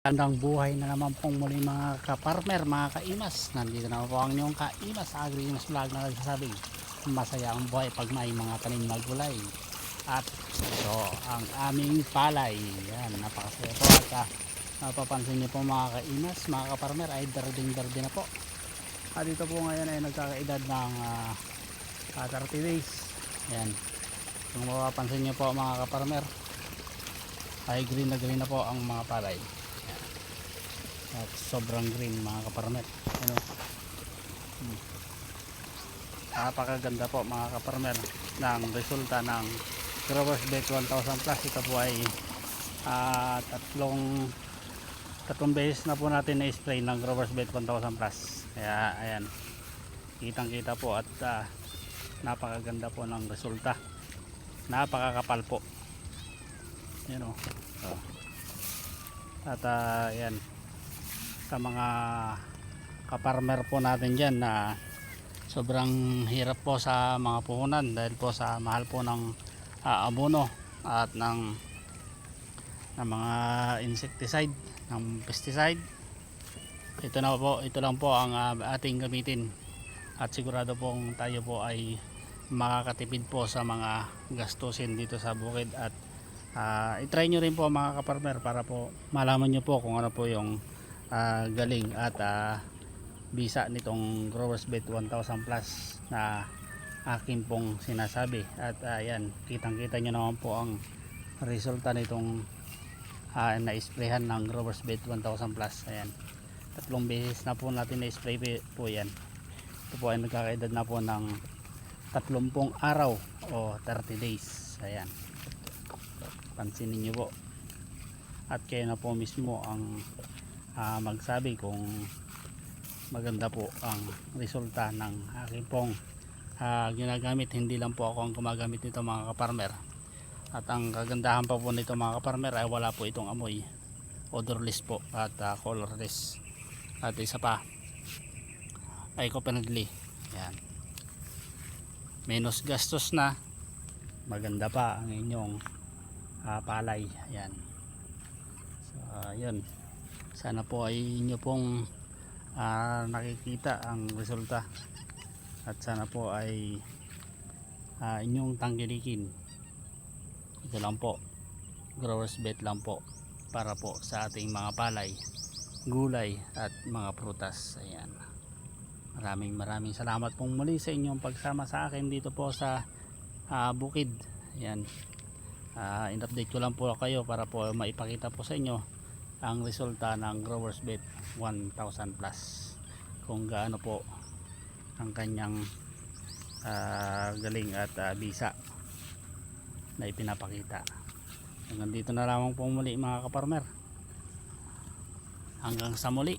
Magandang buhay na naman pong muli mga ka-farmer, mga kaimas. Nandito na po ang inyong kaimas, Agri-Imas Vlog na nagsasabing masaya ang buhay pag may mga tanim na gulay. At ito ang aming palay. Yan, napakasaya po. At napapansin niyo po mga kaimas, mga ka-farmer ay darding-dardi na po. At ito po ngayon ay nagkakaedad ng 30 days. Yan, kung mapapansin niyo po mga ka-farmer ay green na po ang mga palay. At sobrang green mga kaparmer. Ano? Napakaganda po mga kaparmer ng resulta ng Growers Bet 1000 Plus. Ito po ay tatlong beses na po natin na-spray ng Growers Bet 1000 Plus. Kaya ayan, kitang kita po at napakaganda po ng resulta. Napakakapal po. Yan o. At ayan, sa mga kaparmer po natin dyan na sobrang hirap po sa mga puhunan dahil po sa mahal po ng abono at ng mga insecticide, ng pesticide. Ito lang po ang ating gamitin at sigurado pong tayo po ay makakatipid po sa mga gastusin dito sa bukid. At i-try nyo rin po mga kaparmer para po malaman nyo po kung ano po yung galing at bisa nitong Growers Bet 1000 Plus na akin pong sinasabi. At ayan, kitang kita nyo naman po ang resulta nitong na-sprayhan ng Growers Bet 1000 Plus. Ayan, tatlong beses na po natin na-spray po yan. Ito po ay nagkakaedad na po ng 30 araw o 30 days. Ayan, pansinin nyo po at kayo na po mismo ang magsabi kung maganda po ang resulta ng aking pong ginagamit. Hindi lang po ako ang gumagamit nito mga kaparmer. At ang kagandahan pa po nito mga kaparmer ay wala po itong amoy, odorless po at colorless. At isa pa, eco-friendly. Yan, menos gastos na, maganda pa ang inyong palay. Yan, so yun, sana po ay inyo pong nakikita ang resulta at sana po ay inyong tanggilikin. Ito lang po, Growers Bet lang po para po sa ating mga palay, gulay at mga prutas. Ayan, maraming salamat pong muli sa inyong pagsama sa akin dito po sa bukid. Ayan, in-update ko lang po kayo para po maipakita po sa inyo ang resulta ng Growers Bet 1000 Plus, kung gaano po ang kanyang galing at bisa na ipinapakita. Hanggang dito na lamang po muli mga kaparmer. Hanggang sa muli.